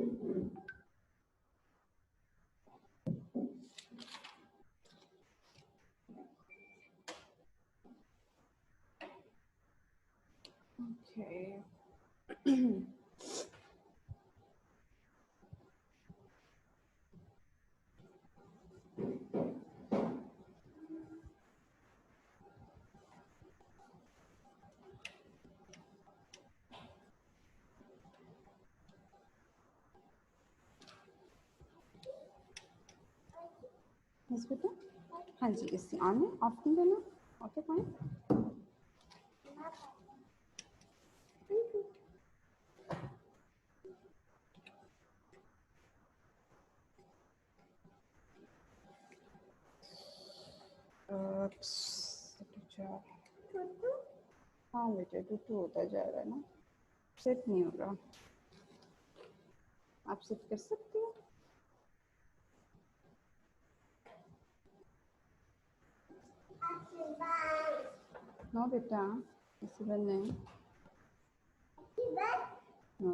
Okay. Yes, बेटा हाँ जी, इससे ऑन है, ऑफ नहीं करना। Okay fine. हाँ बेटा, टू होता जा रहा है ना, सेट नहीं हो रहा। आप सेट कर सकते हो। नो बेटा, ऐसे बंद नहीं। नो।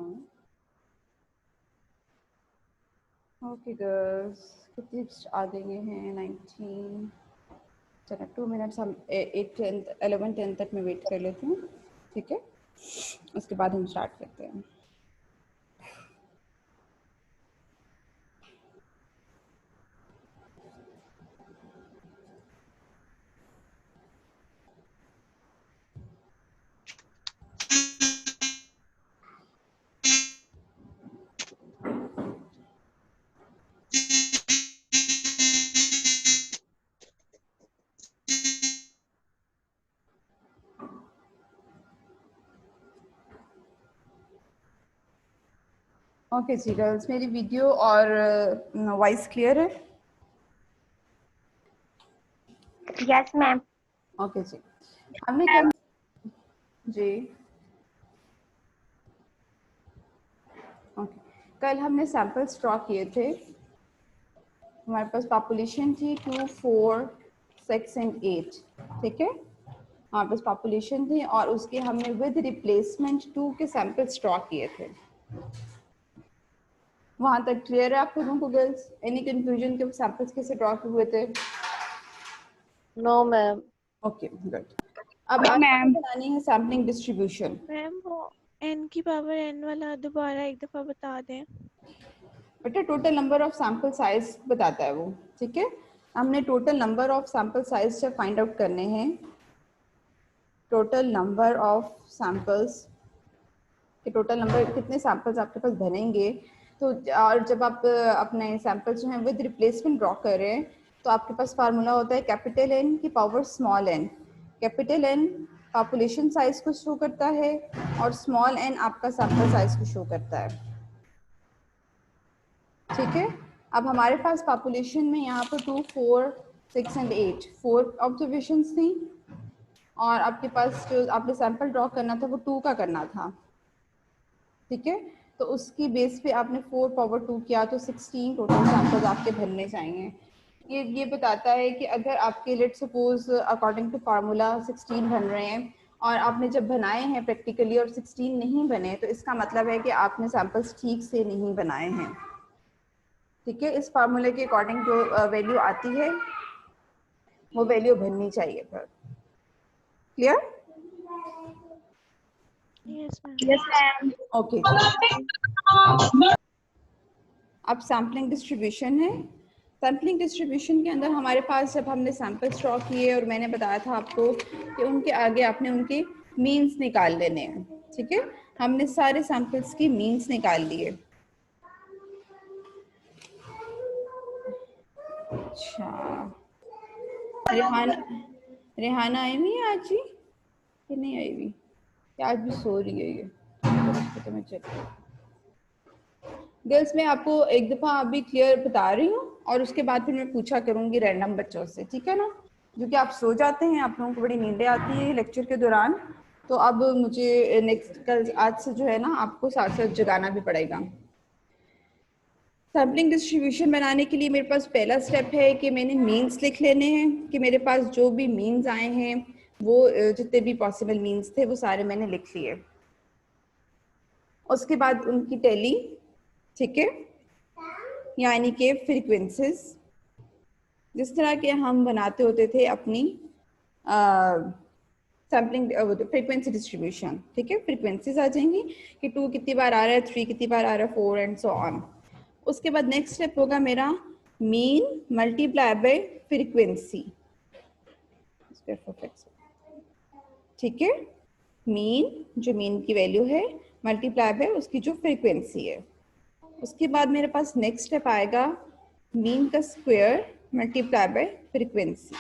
ओके गर्ल्स, कितनी आ गए हैं? 19। चलो 2 मिनट्स हम 8 10 11 10 तक मैं वेट कर लेती हूँ, ठीक है? उसके बाद हम स्टार्ट करते हैं। ओके जी गर्ल्स, मेरी वीडियो और वॉइस क्लियर है? Yes ma'am. ओके जी, हमने कल जी ओके कल हमने सैंपल्स ड्रॉ किए थे। हमारे पास पॉपुलेशन थी 2, 4, 6 एंड 8, ठीक है? हमारे पास पॉपुलेशन थी और उसके हमने विद रिप्लेसमेंट 2 के सैंपल्स ड्रॉ किए थे। वहाँ तक क्लियर है आप लोगों को गर्ल्स? एनी कंफ्यूजन के सैंपल्स कैसे ड्रॉ हुए थे? No ma'am. Okay good. अब आज हमें बनानी है सैम्पलिंग डिस्ट्रीब्यूशन। मैम वो n की पावर n वाला दोबारा एक दफा बता दें। बेटा total number of sample size बताता है वो, ठीक है? हमने total number of sample size से फाइंड आउट करने हैं। टोटल नंबर ऑफ सैंपल्स के टोटल नंबर कितने सैंपल्स आपके पास बनेंगे, तो और जब आप अपने सैंपल्स जो हैं विद रिप्लेसमेंट ड्रॉ कर रहे हैं तो आपके पास फार्मूला होता है कैपिटल N की power small n। Capital N population size को शो करता है और स्मॉल n आपका सैंपल साइज को शो करता है, ठीक है? अब हमारे पास पॉपुलेशन में यहाँ पर 2, 4, 6 एंड 8 4 ऑब्जर्वेशंस थी और आपके पास जो आपने सैंपल ड्रॉ करना था वो 2 का करना था, ठीक है? तो उसकी बेस पे आपने 4 पावर 2 किया तो 16 टोटल सैंपल्स आपके भरने चाहिए। ये बताता है कि अगर आपके let suppose according to formula 16 बन रहे हैं और आपने जब बनाए हैं प्रैक्टिकली और 16 नहीं बने तो इसका मतलब है कि आपने सैंपल्स ठीक से नहीं बनाए हैं, ठीक है? इस फार्मूले के अकॉर्डिंग जो वैल्यू आती है वो वैल्यू भरनी चाहिए फिर। Clear? Yes ma'am. Yes ma'am. Okay. अब सैम्पलिंग डिस्ट्रीब्यूशन है। सैम्पलिंग डिस्ट्रीब्यूशन के अंदर हमारे पास जब हमने सैंपल्स ड्रॉ किए और मैंने बताया था आपको कि उनके आगे आपने उनके मीन्स निकाल लेने हैं, ठीक है? हमने सारे सैंपल्स की मीन्स निकाल लिए। अच्छा, रेहाना आई हुई है आज ही कि नहीं आई हुई? आज भी सो रही है ये? तो मैं चेक गर्ल्स, मैं आपको एक दफ़ा अभी क्लियर बता रही हूँ और उसके बाद फिर मैं पूछा करूँगी रैंडम बच्चों से, ठीक है ना? क्योंकि आप सो जाते हैं, आप लोगों को बड़ी नींदें आती है लेक्चर के दौरान, तो अब मुझे नेक्स्ट कल आज से जो है ना आपको साथ साथ जगाना भी पड़ेगा। सैम्पलिंग डिस्ट्रीब्यूशन बनाने के लिए मेरे पास पहला स्टेप है कि मैंने मीन्स लिख लेने हैं कि मेरे पास जो भी मीन्स आए हैं वो जितने भी पॉसिबल मीन्स थे वो सारे मैंने लिख लिए। उसके बाद उनकी टैली ठीक है, यानी कि फ्रीक्वेंसीज जिस तरह के हम बनाते होते थे अपनी सैम्पलिंग फ्रीक्वेंसी डिस्ट्रीब्यूशन। ठीक है, फ्रीक्वेंसीज आ जाएंगी कि 2 कितनी बार आ रहा है, 3 कितनी बार आ रहा है, 4 एंड सो ऑन। उसके बाद नेक्स्ट स्टेप होगा मेरा मीन मल्टीप्लाई बाय फ्रीक्वेंसी। ठीक है, मीन जो मीन की वैल्यू है मल्टीप्लाई बाय उसकी जो फ्रीक्वेंसी है। उसके बाद मेरे पास नेक्स्ट स्टेप आएगा मीन का square multiply by frequency.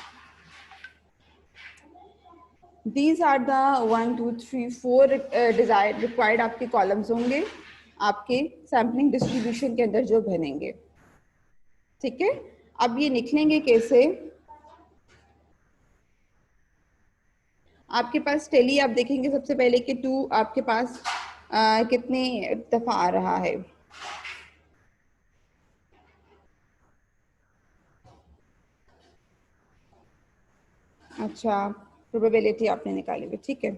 These are the 1 2 3 4 desire required आपके कॉलम्स होंगे आपके सैम्पलिंग डिस्ट्रीब्यूशन के अंदर जो बनेंगे। ठीक है, अब ये निकलेंगे कैसे? आपके पास टेली आप देखेंगे सबसे पहले कि 2 आपके पास कितने दफा आ रहा है। अच्छा, प्रोबेबिलिटी आपने निकाली हुई, ठीक है।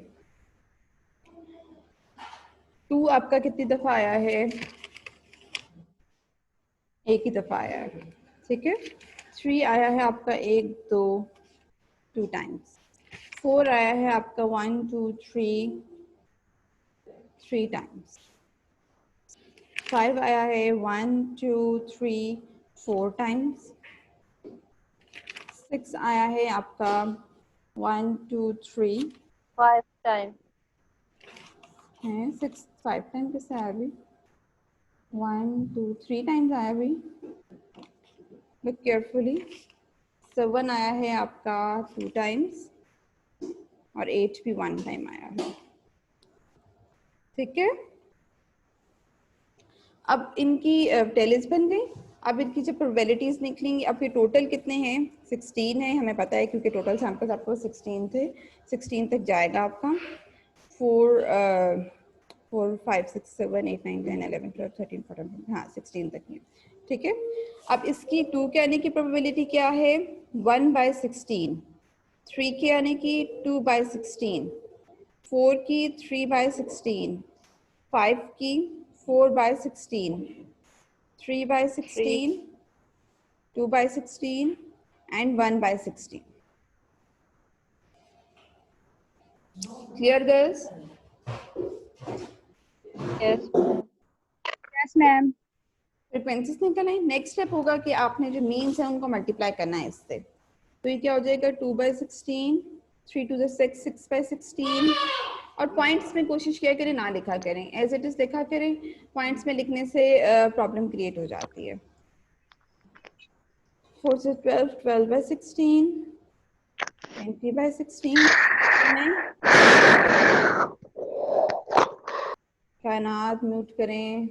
2 आपका कितनी दफा आया है? एक ही दफा आया है, ठीक है। 3 आया है आपका 1 2 2 टाइम्स। 4 आया है आपका 1 2 3 3 टाइम्स। 5 आया है 1 2 3 4 टाइम्स। 6 आया है आपका 1 2 3 5 times. है। 6 5 टाइम कैसे आया अभी? 1 2 3 टाइम्स आया अभी। Look carefully. 7 आया है आपका 2 टाइम्स और 8 भी 1 टाइम आया है, ठीक है। अब इनकी टेलीज बन गई। अब इनकी जब प्रोबेबिलिटीज निकलेंगी, अब ये टोटल कितने हैं? 16 है, हमें पता है क्योंकि टोटल सैंपल्स आपको 16 थे। 16 तक जाएगा आपका। 4 4 5 6 7 8 9 10 11 12 13 14 हाँ 16 तक ही, ठीक है। अब इसकी 2 के आने की प्रोबेबिलिटी क्या है? 1/16। 3 के आने की 2/16। 4 की 3/16। 5 की 4/16। 3/16, 2/16 and 1/16. Clear girls? Yes, ma'am. Yes, ma'am. Frequencies निकल आई। नेक्स्ट स्टेप होगा कि आपने जो मीन्स है उनको मल्टीप्लाई करना है इससे। तो ये क्या हो जाएगा? 2/16, 3 to the 6 6/16। और पॉइंट्स में कोशिश किया करें ना लिखा करें, एज इट इज लिखा करें। पॉइंट्स में लिखने से प्रॉब्लम क्रिएट हो जाती है। 4 से 12 12/16, 20/16। कायनात म्यूट करें।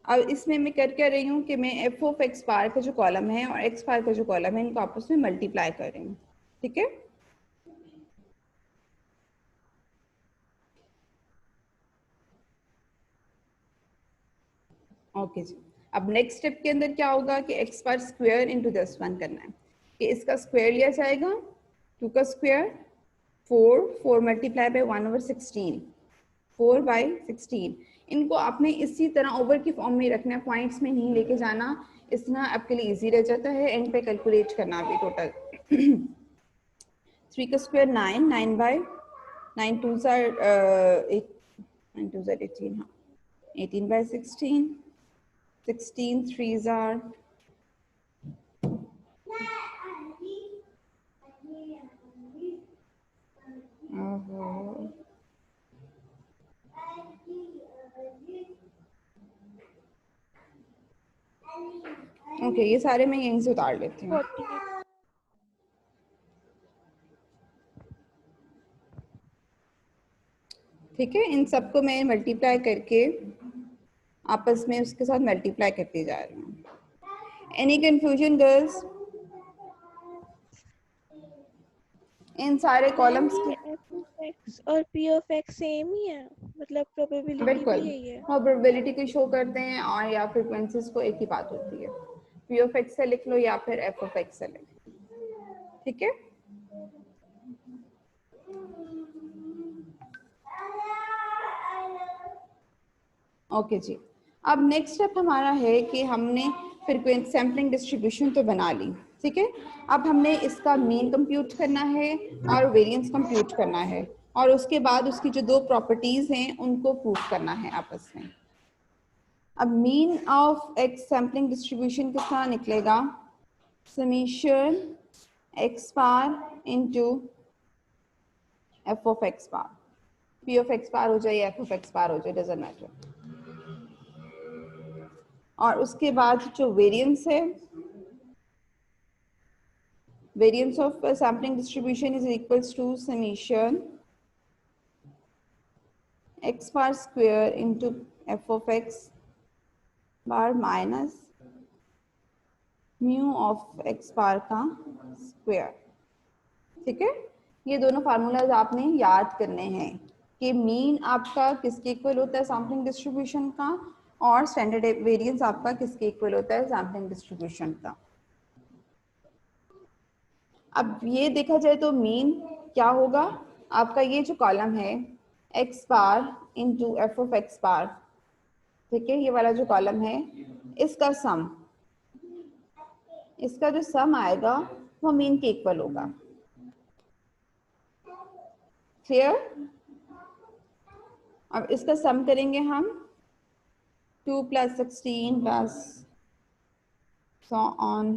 अब इसमें मैं कर क्या रही हूँ कि मैं एफ ऑफ एक्स बार का जो कॉलम है और एक्स बार का जो कॉलम है इनको आपस में मल्टीप्लाई कर रही हूँ, ठीक है। ओके जी। अब नेक्स्ट स्टेप के अंदर क्या होगा कि x bar square into this one करना है कि इसका स्क्वायर लिया जाएगा। 2 का स्क्वायर 4, 4 मल्टीप्लाई बाय 1/16, 4/16। इनको आपने इसी तरह ओवर की फॉर्म में रखना है, पॉइंट्स में नहीं लेके जाना। इस तरह आपके लिए इजी रह जाता है एंड पे कैलकुलेट करना भी टोटल। 3 का square 9, 9 2s are 8, 9 2s are 18, हाँ 18/16, 16 3s are ओके, ये सारे मैं यहीं से उतार लेती हूँ। 48। ठीक है, इन सबको मैं मल्टीप्लाई करके आपस में उसके साथ मल्टीप्लाई करती जा रही हूँ। एनी कंफ्यूजन गर्ल्स इन सारे कॉलम्स ये की? एफ ऑफ एक्स और पी ऑफ एक्स सेम ही है, मतलब प्रोबेबिलिटी बिल्कुल, भी यही है। और प्रोबेबिलिटी को शो करते हैं और या फ्रीक्वेंसीज को एक ही बात होती है। पी ऑफ एक्स से लिख लो या फिर एफ ऑफ एक्स से लिख लो, ठीक है। ओके जी, अब नेक्स्ट स्टेप हमारा है कि हमने फ्रीक्वेंट सैम्पलिंग डिस्ट्रीब्यूशन तो बना ली, ठीक है। अब हमने इसका मीन कंप्यूट करना है और वेरिएंस कंप्यूट करना है, और उसके बाद उसकी जो दो प्रॉपर्टीज हैं उनको प्रूफ करना है आपस में। अब mean of X sampling distribution किस तरह निकलेगा, summation x bar into F of x bar, P of x bar हो जाए या एफ ऑफ एक्स बार हो जाए, डजंट मैटर। और उसके बाद जो वेरिएंस है, variance of sampling distribution is equals to summation x bar square into F of x bar minus mu of x bar का स्क्वायर, ठीक है। ये दोनों फार्मूलाज आपने याद करने हैं कि मीन आपका किसके इक्वल होता है सैम्पलिंग डिस्ट्रीब्यूशन का, और स्टैंडर्ड वेरिएंस आपका किसके इक्वल होता है सैम्पलिंग डिस्ट्रीब्यूशन का। अब ये देखा जाए तो मीन क्या होगा आपका, ये जो कॉलम है x bar into F of x bar, ठीक है, ये वाला जो कॉलम है इसका सम, इसका जो सम आएगा वो मीन के इक्वल होगा। क्लियर? अब इसका सम करेंगे हम 2 + 16 प्लस सो ऑन,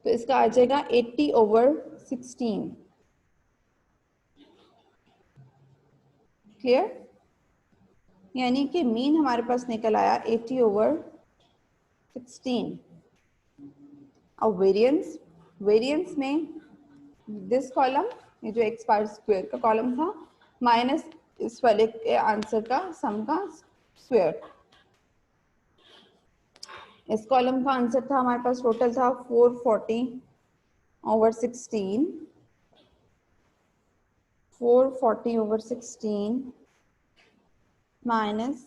तो इसका आ जाएगा 80/16। क्लियर? यानी कि मीन हमारे पास निकल आया 80/16। अब वेरिएंस, वेरिएंस में दिस कॉलम, ये जो एक्स बार स्क्वायर का कॉलम था, माइनस इस वाले के आंसर का सम का स्क्वायर। इस कॉलम का आंसर था हमारे पास टोटल था 440/16, 440/16 माइनस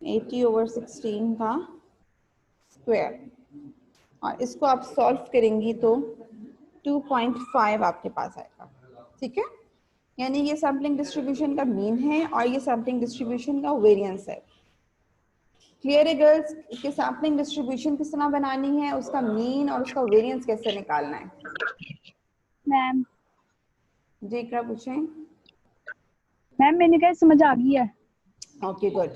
80/16 का स्क्वायर, और इसको आप सॉल्व करेंगी तो 2.5 आपके पास आएगा, ठीक है। यानी ये सैम्पलिंग डिस्ट्रीब्यूशन का मीन है और ये सैम्पलिंग डिस्ट्रीब्यूशन का वेरिएंस है। क्लियर है गर्ल्स कि सैम्पलिंग डिस्ट्रीब्यूशन किस तरह बनानी है, उसका मीन और उसका वेरिएंस कैसे निकालना है। मैम जी क्या पूछें? मैम मैंने कहा समझ आ गई है। Okay good.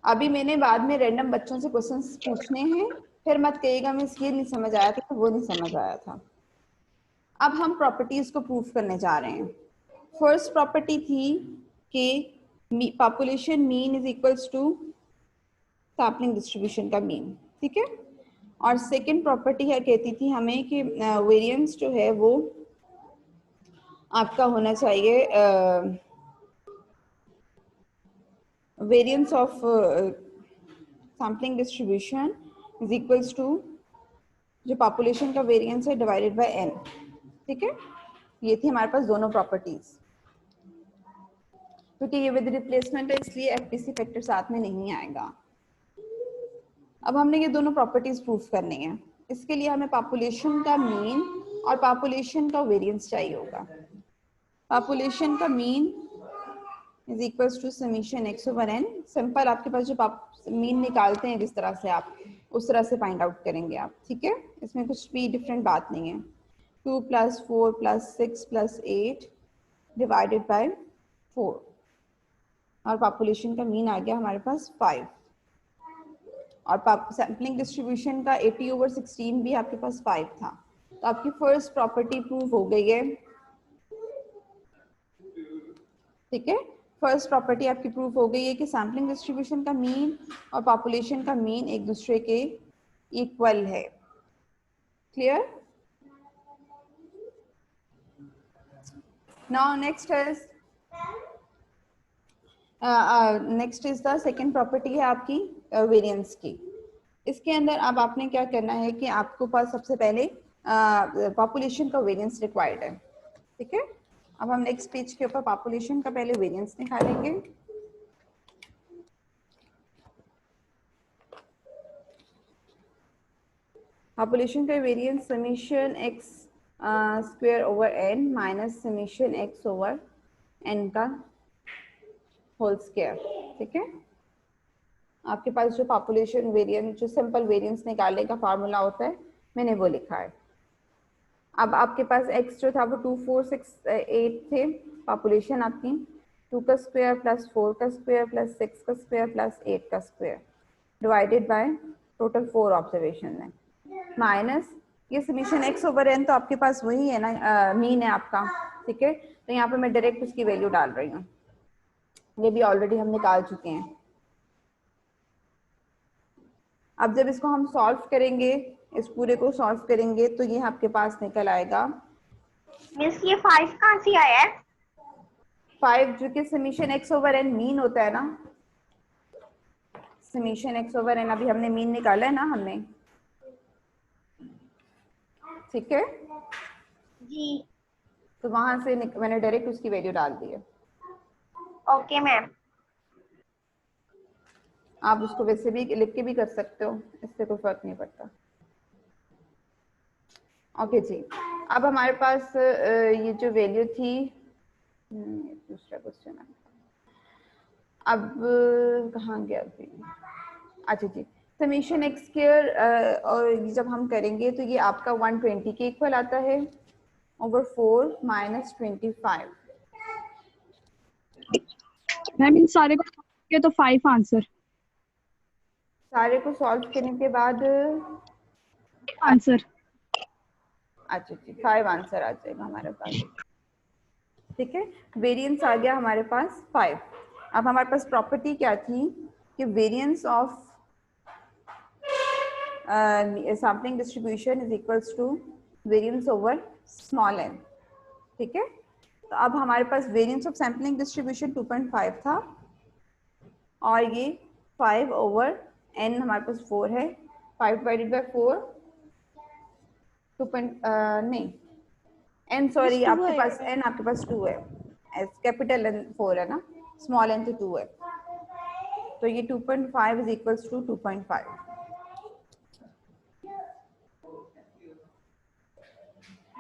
अभी मैंने बाद में रैंडम बच्चों से क्वेश्चंस पूछने हैं, फिर मत कहिएगा मिस ये नहीं समझ आया था, वो नहीं समझ आया था। अब हम प्रॉपर्टीज को प्रूफ करने जा रहे हैं। फर्स्ट प्रॉपर्टी थी कि population mean is equals to sampling distribution का मीन, ठीक है। और सेकंड प्रॉपर्टी है कहती थी हमें कि वेरिएंस जो है वो आपका होना चाहिए variance of sampling distribution is equals to जो पॉपुलेशन का वेरिएंस है डिवाइडेड बाय n, ठीक है। ये थी हमारे पास दोनों प्रॉपर्टीज, क्योंकि ये विद रिप्लेसमेंट है इसलिए एफपीसी फैक्टर साथ में नहीं आएगा। अब हमने ये दोनों प्रॉपर्टीज प्रूफ करनी है, इसके लिए हमें पॉपुलेशन का मीन और पॉपुलेशन का वेरिएंस चाहिए होगा। पॉपुलेशन का mean is equals to summation x/n। Simple आपके पास जो मीन निकालते हैं जिस तरह से आप उस तरह से फाइंड आउट करेंगे आप, ठीक है। इसमें कुछ भी डिफरेंट बात नहीं है। 2 + 4 + 6 + 8 डिवाइडेड बाय 4, और पॉपुलेशन का मीन आ गया हमारे पास 5, और सैम्पलिंग डिस्ट्रीब्यूशन का 80/16 भी आपके पास 5 था। तो आपकी फर्स्ट प्रॉपर्टी प्रूव हो गई है, ठीक है। फर्स्ट प्रॉपर्टी आपकी प्रूफ हो गई है कि सैम्पलिंग डिस्ट्रीब्यूशन का मीन और पॉपुलेशन का मीन एक दूसरे के इक्वल है। Clear? Now next is the second property है आपकी वेरिएंस की। इसके अंदर अब आपने क्या करना है कि आपको पास सबसे पहले पॉपुलेशन का वेरिएंस रिक्वायर्ड है, ठीक है। अब हम नेक्स्ट पेज के ऊपर पॉपुलेशन का पहले वेरिएंस निकालेंगे। पॉपुलेशन का variance summation x² minus summation x/n का होल स्क्वायर, ठीक है। आपके पास जो पॉपुलेशन वेरिएंस, जो सिंपल वेरिएंस निकालने का फार्मूला होता है, मैंने वो लिखा है। अब आपके पास x जो था वो 2 4 6 8 थे पॉपुलेशन आपकी, 2 का स्क्वायर प्लस 4 का स्क्वायर प्लस 6 का स्क्वायर प्लस 8 का square divided by total 4 observation है, माइनस ये समीशन x ओवर n, तो आपके पास वही है ना, मीन है आपका, ठीक है। तो यहाँ पे मैं डायरेक्ट उसकी वैल्यू डाल रही हूँ, ये भी ऑलरेडी हम निकाल चुके हैं। अब जब इसको हम सॉल्व करेंगे, इस पूरे को सॉल्व करेंगे, तो ये आपके पास निकल आएगा मिस ये 5 कहाँ से आया है? 5, जो कि summation x over n mean होता है ना, समीशन x ओवर n अभी हमने मीन निकाला है ना हमने, ठीक है। जी तो वहां से मैंने डायरेक्ट उसकी वैल्यू डाल दी है। Okay ma'am. आप उसको वैसे भी लिख के भी कर सकते हो, इससे कोई फर्क नहीं पड़ता। ओके जी, अब हमारे पास ये जो वैल्यू थी, दूसरा क्वेश्चन है, अब कहाँ गया अभी, अच्छा जी, समीशन एक्स स्क्वायर, और जब हम करेंगे तो ये आपका 120 के इक्वल आता है ओवर 4 माइनस 25। मैम इन सारे को के तो 5 आंसर सारे को सॉल्व करने के बाद आंसर अच्छा जी 5 आंसर आ जाएगा हमारे पास, ठीक है। वेरिएंस आ गया हमारे पास 5। अब हमारे पास प्रॉपर्टी क्या थी कि variance of sampling distribution is equals to variance over small n, ठीक है। तो अब हमारे पास वेरिएंस ऑफ सैम्पलिंग डिस्ट्रीब्यूशन 2.5 था, और ये 5 ओवर n हमारे पास 4 है, 5 डिवाइडेड बाय 4 नहीं n, सॉरी आपके पास n आपके पास 2 है, कैपिटल N 4 है ना, स्मॉल n तो 2 है, तो ये 2.5 is equals to 2.5।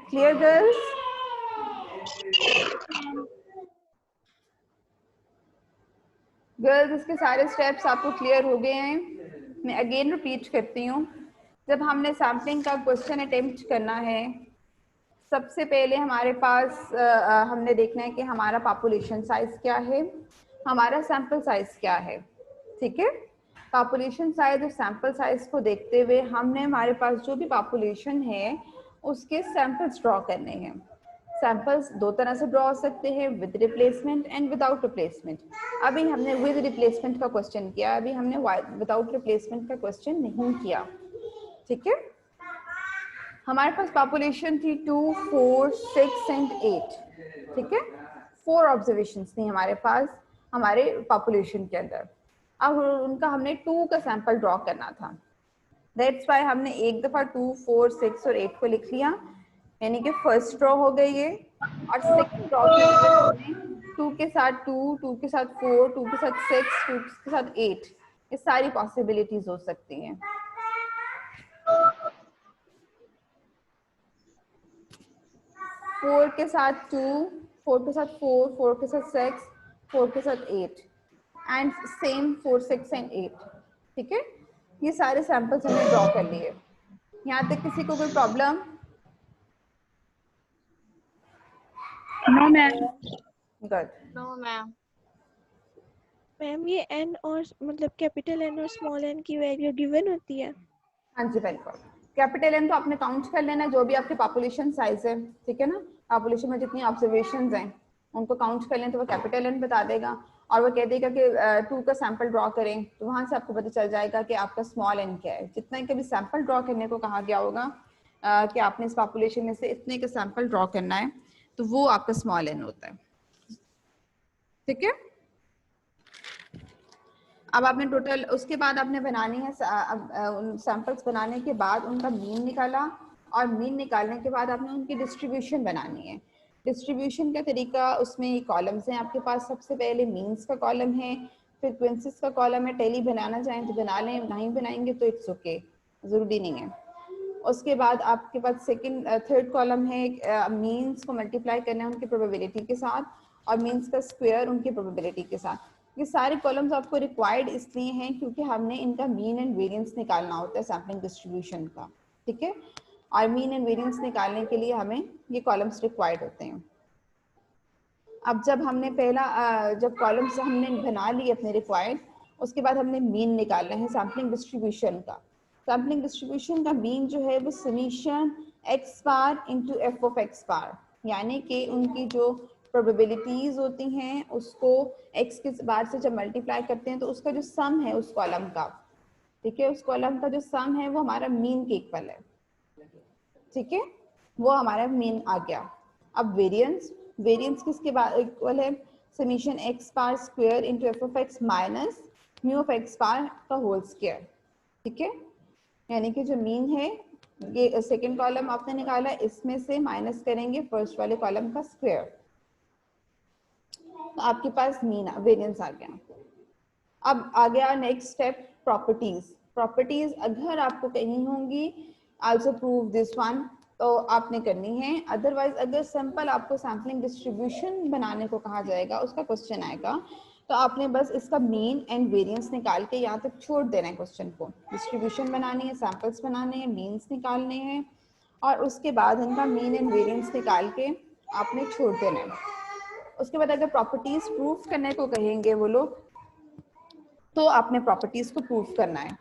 Clear girls? Girls इसके सारे स्टेप्स आपको क्लियर हो गए हैं? मैं अगेन रिपीट करती हूँ, जब हमने सैम्पलिंग का क्वेश्चन अटेम्प्ट करना है, सबसे पहले हमारे पास हमने देखना है कि हमारा पॉपुलेशन साइज क्या है, हमारा सैंपल साइज क्या है, ठीक है। पॉपुलेशन साइज और सैंपल साइज को देखते हुए हमने हमारे पास जो भी पॉपुलेशन है उसके सैंपल्स ड्रॉ करने हैं। सैंपल्स दो तरह से ड्रॉ हो सकते हैं, with replacement and without replacement. अभी हमने विद रिप्लेसमेंट का क्वेश्चन किया, अभी हमने विदाउट रिप्लेसमेंट का क्वेश्चन नहीं किया, ठीक है। हमारे पास पॉपुलेशन थी 2 4 6 एंड 8, ठीक है। 4 ऑब्जर्वेशंस थी हमारे पास हमारे पॉपुलेशन के अंदर। अब उनका हमने 2 का सैंपल ड्रॉ करना था, दैट्स वाई हमने एक दफा 2 4 6 और 8 को लिख लिया, यानी कि फर्स्ट ड्रॉ हो गई ये, और सेकंड ड्रॉ के अंदर हमने 2 के साथ 2, 2 के साथ 4, 2 के साथ 6, 2 के साथ 8, ये सारी पॉसिबिलिटीज हो सकती हैं। 4 के साथ 2, 4 के साथ 4, 4 के साथ 6, 4 के साथ 8 एंड सेम 4 6 एंड 8, ठीक है। ये सारे सैंपल्स हमने ड्रॉ कर लिए। यहाँ तक किसी को कोई problem? No ma'am. Good. No ma'am. Ma'am ये n और मतलब कैपिटल N और स्मॉल n की वैल्यू गिवन होती है? हाँ जी बिल्कुल, कैपिटल एन तो आपने काउंट कर लेना, जो भी आपके पॉपुलेशन साइज है, ठीक है ना, पॉपुलेशन में जितनी ऑब्जर्वेशंस हैं उनको काउंट कर लें तो वो कैपिटल एन बता देगा, और वो कह देगा कि 2 का सैंपल ड्रॉ करें, तो वहां से आपको पता चल जाएगा कि आपका स्मॉल एन क्या है। जितना कभी सैंपल ड्रॉ करने को कहा गया होगा कि आपने इस पॉपुलेशन में से इतने का सैंपल ड्रॉ करना है, तो वो आपका स्मॉल एन होता है, ठीक है। अब आपने टोटल, उसके बाद आपने बनानी है सैंपल्स बनाने के बाद उनका मीन निकाला, और मीन निकालने के बाद आपने उनकी डिस्ट्रीब्यूशन बनानी है। डिस्ट्रीब्यूशन का तरीका, उसमें कॉलम्स हैं आपके पास, सबसे पहले मीन्स का कॉलम है, फ्रीक्वेंसीज का कॉलम है। टेली बनाना चाहें तो बना लें, नहीं बनाएंगे तो इट्स ओके, ज़रूरी नहीं है। उसके बाद आपके पास सेकंड थर्ड कॉलम है, मीन्स को मल्टीप्लाई करना है उनकी प्रोबेबिलिटी के साथ, और मीन्स का स्क्वायर उनकी प्रोबेबिलिटी के साथ। ये सारे कॉलम्स आपको रिक्वायर्ड इसलिए हैं क्योंकि हमने इनका मीन एंड वेरिएंस निकालना होता है सैम्पलिंग डिस्ट्रीब्यूशन का, ठीक है। और मीन एंड वेरिएंस निकालने के लिए हमें ये कॉलम्स रिक्वायर्ड होते हैं। अब जब हमने जब कॉलम्स हमने बना लिए अपने रिक्वायर्ड, उसके बाद हमने मीन निकालना है सैम्पलिंग डिस्ट्रीब्यूशन का। सैम्पलिंग डिस्ट्रीब्यूशन का मीन जो है वो summation x bar into F of x bar, यानी कि उनकी जो प्रोबेबिलिटीज होती हैं उसको एक्स के बार से जब मल्टीप्लाई करते हैं तो उसका जो सम है उस कॉलम का, ठीक है, उस कॉलम का जो सम है वो हमारा मीन के इक्वल है, ठीक है, वो हमारा मीन आ गया। अब वेरिएंस, वेरिएंस किसके बाद इक्वल है, summation x bar square into F of x minus mu of x bar का होल स्क्वायर, ठीक है। यानी कि जो मीन है ये सेकंड कॉलम आपने निकाला, इसमें से माइनस करेंगे फर्स्ट वाले कॉलम का स्क्वायर, तो आपके पास मीन वेरिएंस आ गया। अब आ गया नेक्स्ट स्टेप प्रॉपर्टीज। प्रॉपर्टीज अगर आपको कहीं होंगी आल्सो प्रूव दिस वन तो आपने करनी है, अदरवाइज अगर सिंपल आपको सैम्पलिंग डिस्ट्रीब्यूशन बनाने को कहा जाएगा, उसका क्वेश्चन आएगा, तो आपने बस इसका मीन एंड वेरिएंस निकाल के यहाँ तक छोड़ देना है क्वेश्चन को। डिस्ट्रीब्यूशन बनानी है, सैंपल्स बनाने हैं, मीन्स निकालने हैं और उसके बाद इनका मीन एंड वेरिएंस निकाल के आपने छोड़ देना है। उसके बाद अगर प्रॉपर्टीज प्रूफ करने को कहेंगे वो लोग, तो आपने प्रॉपर्टीज को प्रूफ करना है।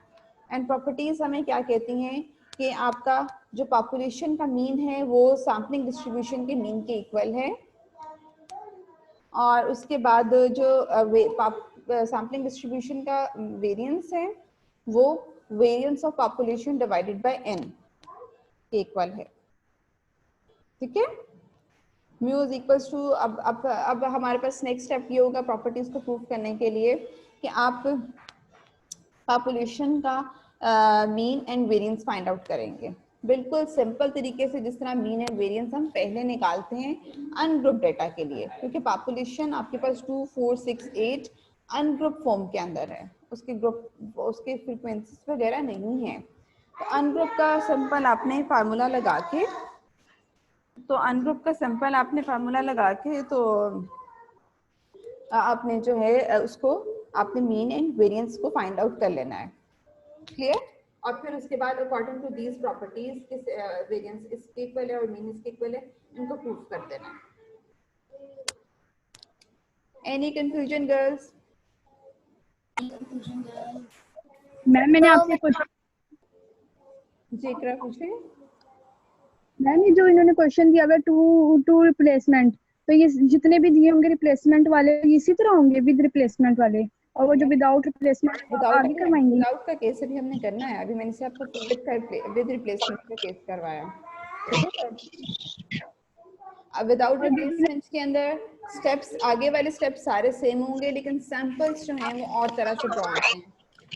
एंड प्रॉपर्टीज हमें क्या कहती हैं कि आपका जो पॉपुलेशन का मीन है वो सैम्पलिंग डिस्ट्रीब्यूशन के मीन के इक्वल है, और उसके बाद जो सैम्पलिंग डिस्ट्रीब्यूशन का वेरिएंस है वो variance of population divided by n के इक्वल है, ठीक है। म्यू इज इक्वल्स टू, अब हमारे पास नेक्स्ट स्टेप ये होगा प्रॉपर्टीज को प्रूव करने के लिए कि आप पॉपुलेशन का mean and variance find out करेंगे, बिल्कुल सिंपल तरीके से जिस तरह मीन एंड वेरिएंस हम पहले निकालते हैं अनग्रुप डेटा के लिए, क्योंकि पॉपुलेशन आपके पास 2, 4, 6, 8 अनग्रुप फॉर्म के अंदर है, उसके ग्रुप उसके फ्रीक्वेंसीज वगैरह नहीं है। तो अनग्रुप का सिंपल आपने फार्मूला लगा के, तो अनग्रुप का सिंपल आपने फार्मूला लगा के तो आपने जो है उसको आपने मीन एंड वेरिएंस को फाइंड आउट कर लेना है, क्लियर। और फिर उसके बाद अकॉर्डिंग टू दीज प्रॉपर्टीज किस वेरिएंस इसके इक्वल है और मीन इसके इक्वल है, इनको प्रूफ कर देना है। Any confusion girls? मैम मैंने आपसे क्वेश्चन, जी इकरा पूछे। मैम ये जो इन्होंने क्वेश्चन दिया हुआ है टू रिप्लेसमेंट, तो ये जितने भी दिए होंगे रिप्लेसमेंट वाले इसी तरह होंगे विद रिप्लेसमेंट वाले, और वो जो विदाउट रिप्लेसमेंट आगे करवाएंगे? विदाउट का केस अभी हमने करना है, अभी मैंने से आपको विद रिप्लेसमेंट का केस करवाया। अब विदाउट रिप्लेसमेंट के अंदर स्टेप्स, आगे वाले स्टेप्स सारे सेम होंगे, लेकिन सैंपल्स जो हैं वो और तरह से ड्रॉ होते हैं,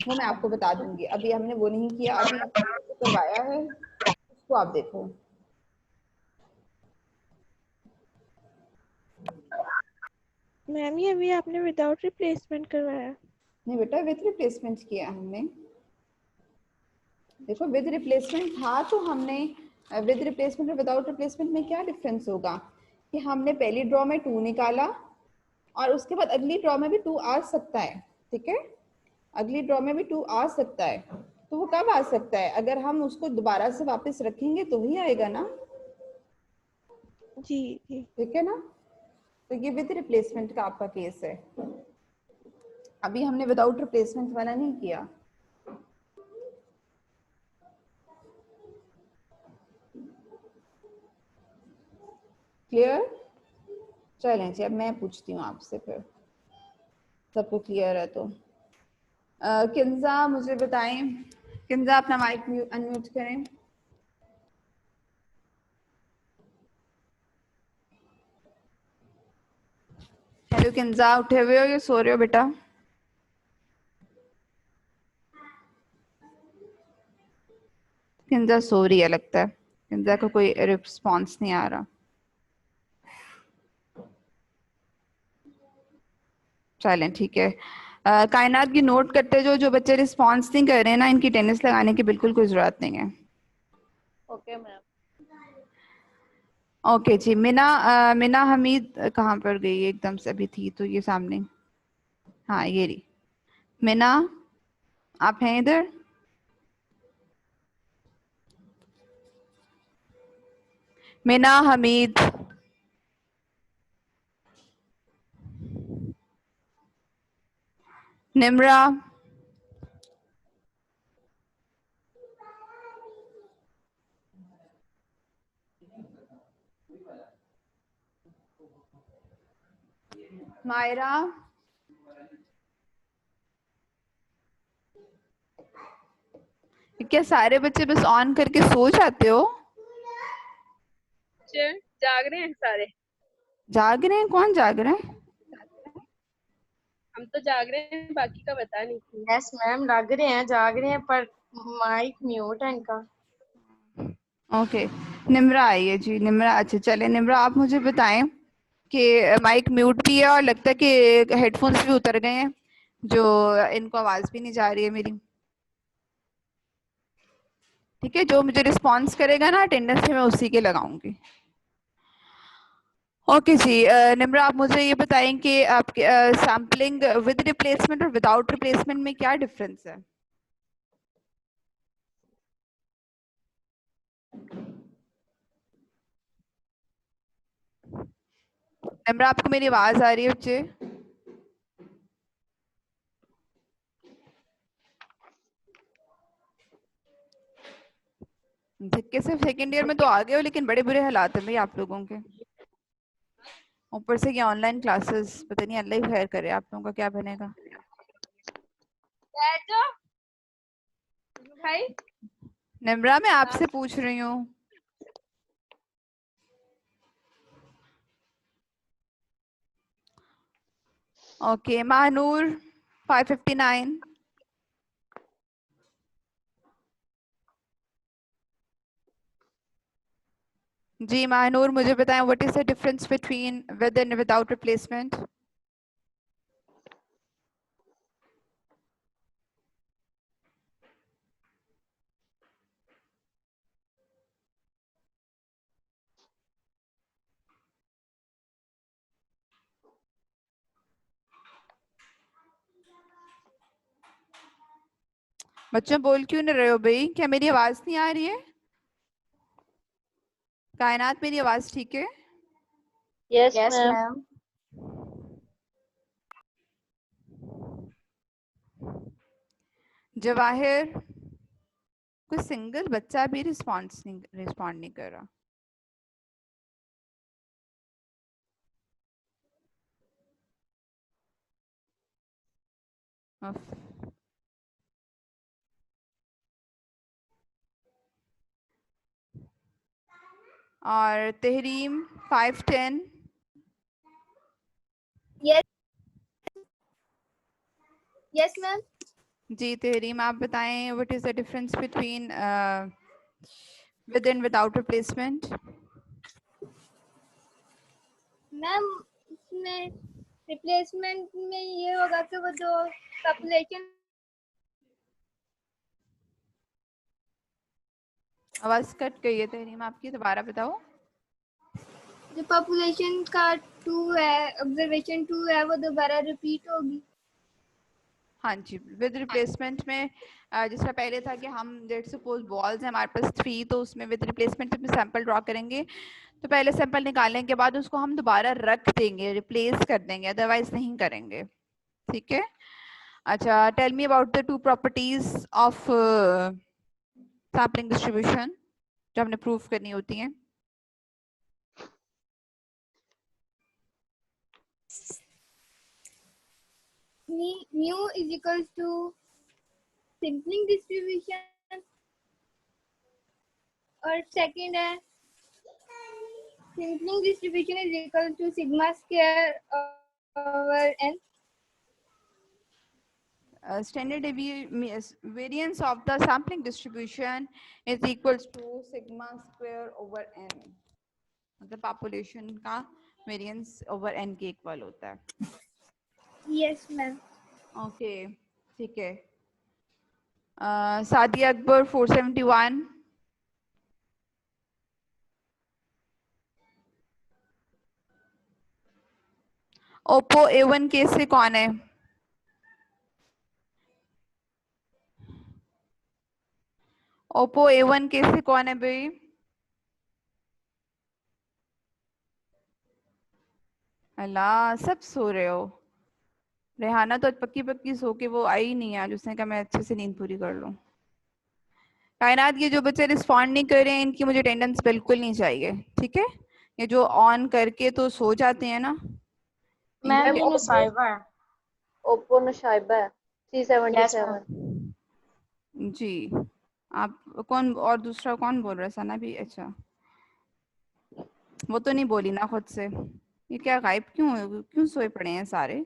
वो मैं आपको बता दूंगी। अभी हमने वो नहीं किया, अभी आपको करवाया है उसको आप देखो। मैम ये अभी आपने विदाउट रिप्लेसमेंट करवाया? नहीं बेटा, विद रिप्लेसमेंट किया हमने। देखो विद रिप्लेसमेंट था तो हमने विद रिप्लेसमेंट और विदाउट रिप्लेसमेंट में क्या डिफरेंस होगा कि हमने पहली ड्रॉ में 2 निकाला और उसके बाद अगली ड्रॉ में भी 2 आ सकता है, ठीक है, अगली ड्रॉ में भी 2 आ सकता है। तो वो कब आ सकता है, अगर हम उसको दोबारा से वापस रखेंगे तो ही आएगा ना, जी जी ठीक है ना। तो ये विद रिप्लेसमेंट का आपका केस है, अभी हमने विदाउट रिप्लेसमेंट वाला नहीं किया। क्लियर? चलें जी, अब मैं पूछती हूँ आपसे, फिर सबको क्लियर है तो किंजा मुझे बताएं, किंजा अपना माइक अनम्यूट करें। हेलो किंजा, उठे हुए हो या सो रहे हो बेटा? किंजा सो रही है लगता है, किंजा का कोई रिस्पॉन्स नहीं आ रहा। चलें ठीक है, कायनात की नोट करते जो बच्चे रिस्पॉन्स नहीं कर रहे हैं ना, इनकी टेनिस लगाने की बिल्कुल कोई जरूरत नहीं है। Okay ma'am. ओके जी, मिना मिना हमीद कहाँ पर गई? एकदम से अभी थी तो ये सामने। हाँ ये रही। मीना आप हैं इधर? मीना, हमीद, निम्रा, मायरा, क्या सारे बच्चे बस ऑन करके सो जाते हो? जाग रहे हैं सारे। जाग रहे हैं? कौन जाग रहे हैं? हम तो जाग रहे हैं, बाकी का बता नहीं। यस मैम, लग रहे हैं जाग रहे हैं पर माइक म्यूट है इनका। ओके, निम्रा आई है जी। निम्रा, अच्छा चले निम्रा आप मुझे बताएं कि माइक म्यूट भी है और लगता है कि हेडफोन्स भी उतर गए हैं, जो इनको आवाज भी नहीं जा रही है मेरी। ठीक है, जो मुझे रिस्पॉन्स करेगा ना अटेंडेंस में, मैं उसी के लगाऊंगी। ओके जी। निम्रा आप मुझे ये बताएं कि आपके सैम्पलिंग विद रिप्लेसमेंट और विदाउट रिप्लेसमेंट में क्या डिफरेंस है? निम्रा आपको मेरी आवाज आ रही है बच्चे? धक्के से सेकेंड ईयर में तो आ गए हो, लेकिन बड़े बुरे हालात हैं भाई आप लोगों के। ऊपर से ये ऑनलाइन क्लासेस, पता नहीं अल्लाह ही खैर करे आप लोगों का क्या बनेगा। भाई निम्रा मैं आपसे पूछ रही हूँ। ओके, महानूर 559। जी महानूर मुझे बताएं, what is the difference between with and without replacement? बच्चों बोल क्यों नहीं रहे हो भाई? क्या मेरी आवाज नहीं आ रही है? कायनात मेरी आवाज ठीक है? Yes yes ma'am. Ma'am. Jawahir, कोई सिंगल बच्चा भी रिस्पॉन्ड नहीं कर रहा। उफ। और तहरीम 510। Yes ma'am. जी तहरीम आप बताएं, what is the difference between with and without replacement? Ma'am इसमें रिप्लेसमेंट में ये होगा कि वो जो पॉपुलेशन आवाज कट गई है तहरीम आपकी, दोबारा बताओ। जो पॉपुलेशन का 2 है, ऑब्जर्वेशन 2 है, वो दोबारा रिपीट होगी। हाँ जी, विद रिप्लेसमेंट में जिसका पहले था कि हम लेट्स सपोज बॉल्स है हमारे पास 3, तो उसमें विद रिप्लेसमेंट में सैंपल ड्रॉ करेंगे तो पहले सैंपल निकालने के बाद उसको हम दोबारा रख देंगे, रिप्लेस कर देंगे, अदरवाइज नहीं करेंगे। ठीक है। अच्छा, tell me about the 2 properties of sampling distribution जो हमने प्रूफ करनी होती हैं। mu is equals to sampling distribution और सेकंड है sampling distribution is equal to sigma square over n. Standard variance of the sampling distribution is equals to sigma square over n, मतलब population का variance over n के equal होता है। Yes ma'am. Okay ठीक है। Sadia Akbar 471। Oppo A1 के से कौन है? ओप्पो A1 के से कौन है भाई? अल्लाह, सब सो रहे हो। रेहाना तो पक्की पक्की सो के वो आई नहीं आज, उसने कहा मैं अच्छे से नींद पूरी कर लूं। कायनात, ये जो बच्चे रिस्पॉन्ड नहीं कर रहे हैं इनकी मुझे अटेंडेंस बिल्कुल नहीं चाहिए, ठीक है? ये जो ऑन करके तो सो जाते हैं ना, मैम इनके ये नुसाइबा है। ओप्पो नुशाइबा है यस 377। मैम। जी। आप कौन और दूसरा कौन बोल रहा है? सना भी? अच्छा, वो तो नहीं बोली ना खुद से। ये क्या गायब क्यों क्यों सोए पड़े हैं सारे?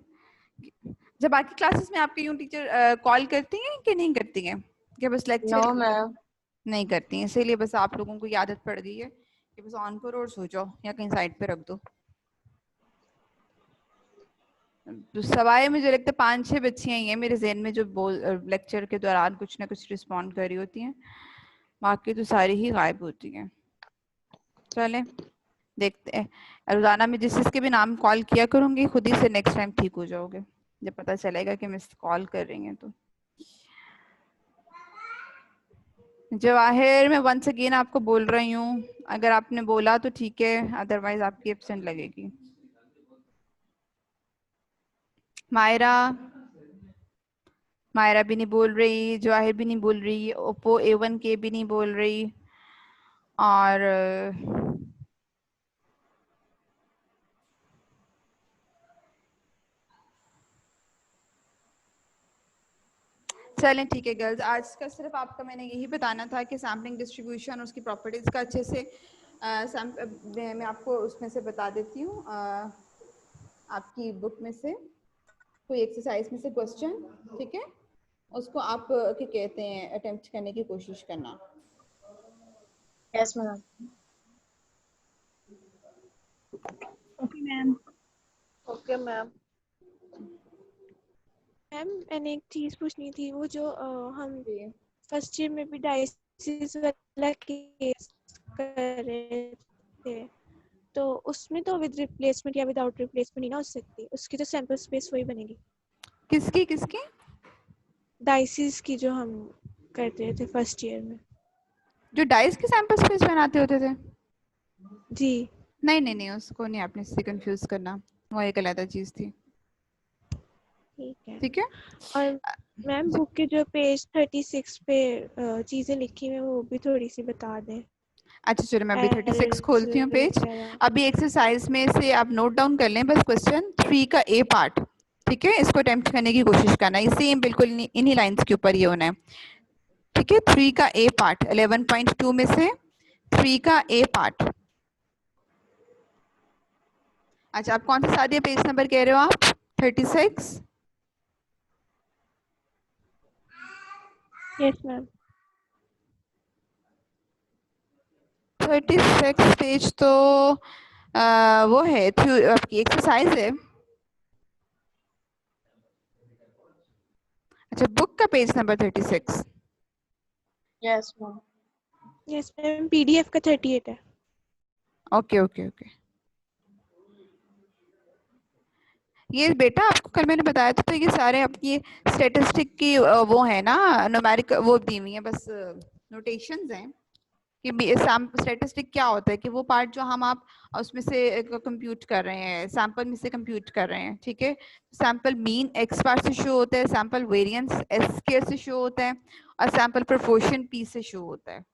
जब बाकी क्लासेस में आपके यूं टीचर कॉल करती हैं कि नहीं करती हैं? कि बस नो लेक्चर मैम। नहीं करती हैं, इसीलिए बस आप लोगों को ये आदत पड़ गई है कि बस ऑन करो और सो जाओ या कहीं साइड पे रख दो। तो सवाए मुझे लगता है 5-6 बच्चियां ही हैं मेरे ज़हन में जो लेक्चर के दौरान कुछ ना कुछ रिस्पॉन्ड कर रही होती हैं, बाकी तो सारी ही गायब होती हैं। चलें देखते हैं, रोजाना में जिस जिसके भी नाम कॉल किया करूंगी खुद ही से नेक्स्ट टाइम ठीक हो जाओगे, जब पता चलेगा कि मिस कॉल कर रही हैं तो। जवाहिर, मैं वंस अगेन आपको बोल रही हूँ, अगर आपने बोला तो ठीक है, अदरवाइज आपकी एब्सेंट लगेगी। मायरा, मायरा भी नहीं बोल रही, जवाहिर भी नहीं बोल रही, ओप्पो A1 के भी नहीं बोल रही, और चलें ठीक है गर्ल्स, आज का सिर्फ आपका मैंने यही बताना था कि सैम्पलिंग डिस्ट्रीब्यूशन उसकी प्रॉपर्टीज़ का अच्छे से मैं आपको उसमें से बता देती हूँ, आपकी बुक में से कोई एक्सरसाइज में से क्वेश्चन, ठीक है? उसको आप क्या कहते हैं अटेम्प्ट करने की कोशिश करना। Yes ma'am. Okay ma'am. Okay ma'am. Ma'am मैंने एक चीज पूछनी थी, वो जो हम जी। फर्स्ट ईयर में भी डायसिस वाला केस कर रहे थे, तो उसमें तो विद रिप्लेसमेंट या विदाउट रिप्लेसमेंट नहीं ना हो सकती, उसकी तो सैंपल स्पेस वही बनेगी। किसकी किसकी? डायसिस की जो हम करते रहे थे फर्स्ट ईयर में। जो डाइस के सैंपल स्पेस बनाते होते थे? जी नहीं नहीं नहीं, उसको नहीं आपने इससे कंफ्यूज करना, वो एक अलग चीज थी, ठीक है। ठीक है? और मैम बुक के जो पेज 36 पे चीजें लिखी हुई हैं वो भी थोड़ी सी बता दें। अच्छा चलो, मैं अभी 36 Errors खोलती हूँ पेज। वगैरह। अभी एक्सरसाइज में से आप नोट डाउन कर लें बस क्वेश्चन 3 का A पार्ट, ठीक है? इसको अटेम्प्ट करने की कोशिश करना, इसी बिल्कुल इन्हीं लाइंस के ऊपर ये होना है, ठीक है? 3 का A पार्ट 11.2 में से 3 का A पार्ट। अच्छा, आप कौन सा सादिया पेज नंबर कह रहे हो आप? 36? Yes ma'am. 36 पेज तो वो है आपकी एक्सरसाइज है। अच्छा, बुक का page number 36। Yes ma'am. Yes ma'am, PDF का 38 है। Okay okay okay. ये बेटा आपको कल मैंने बताया था, तो ये सारे आपकी स्टैटिस्टिक की वो है ना, न्यूमेरिक वो दी हुई है, बस नोटेशंस हैं कि स्टैटिस्टिक क्या होता है, कि वो पार्ट जो हम आप उसमें से कंप्यूट कर रहे हैं, सैंपल में से कंप्यूट कर रहे हैं, ठीक है? सैंपल मीन एक्स बार से शो होता है, सैंपल वेरिएंस एस स्क्वायर से शो होता है, और सैंपल प्रोपोर्शन पी से शो होता है।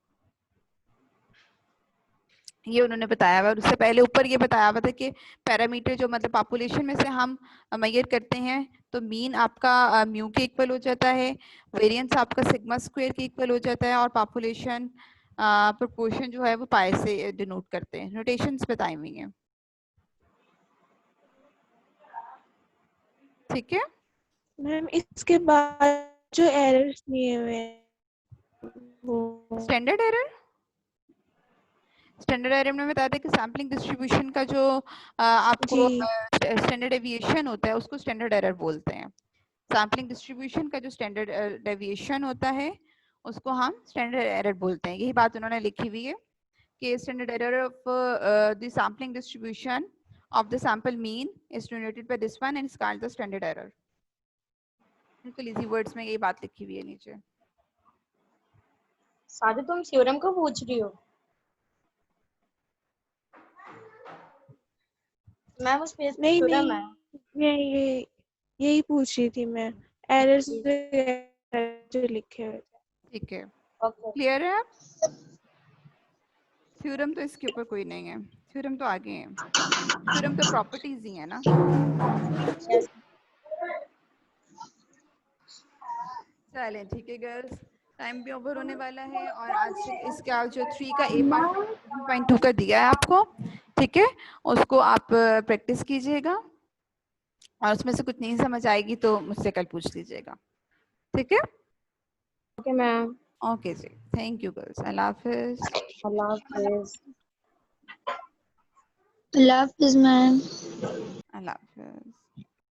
ये उन्होंने बताया हुआ, और उससे पहले ऊपर ये बताया हुआ था कि पैरामीटर जो मतलब पॉपुलेशन में से हम मेजर करते हैं, तो मीन आपका म्यू के इक्वल हो जाता है, वेरिएंस आपका सिग्मा स्क्वायर के इक्वल हो जाता है, और पॉपुलेशन प्रोपोर्शन जो है वो पाई से डिनोट करते हैं। नोटेशंस बताई हुई हैं, ठीक है? मैम इसके बाद जो एरर्स दिए हुए हैं वो स्टैंडर्ड एरर, स्टैंडर्ड एरर में बताया था कि सैम्पलिंग डिस्ट्रीब्यूशन का जो आपको जी स्टैंडर्ड डेविएशन होता है उसको स्टैंडर्ड एरर बोलते हैं। सैम्पलिंग डिस्ट्रीब्यूशन का जो स्टैंडर्ड डेविएशन होता है उसको हम स्टैंडर्ड एरर बोलते हैं। यही बात उन्होंने लिखी हुई है कि standard error of the sampling distribution of the sample mean is denoted by this one and is called the standard error. बिल्कुल इजी वर्ड्स में यही बात लिखी हुई है नीचे। सादे तुम थ्योरम को पूछ रही हो? मैम उस पेज पे नहीं थ्योरम नहीं, है। मैं यही पूछ रही थी मैं, एरर्स जो लिखे हुए थे। ठीक है, ओके। क्लियर है? थ्योरम तो इसके ऊपर कोई नहीं है, थ्योरम तो आगे है, थ्योरम तो प्रॉपर्टीज ही है ना। चलें ठीक है गर्ल्स, टाइम भी ओवर होने वाला है और आज इसका जो 3 का ए पार्ट 7.2 का दिया है आपको, ठीक है, उसको आप प्रैक्टिस कीजिएगा और उसमें से कुछ नहीं समझ आएगी तो मुझसे कल पूछ लीजिएगा, ठीक है? Okay ma'am. ओके जी, थैंक यू गर्ल्स, अल्लाह हाफिज। अल्लाह हाफिज। अल्लाह हाफिज मैम। अल्लाह हाफिज।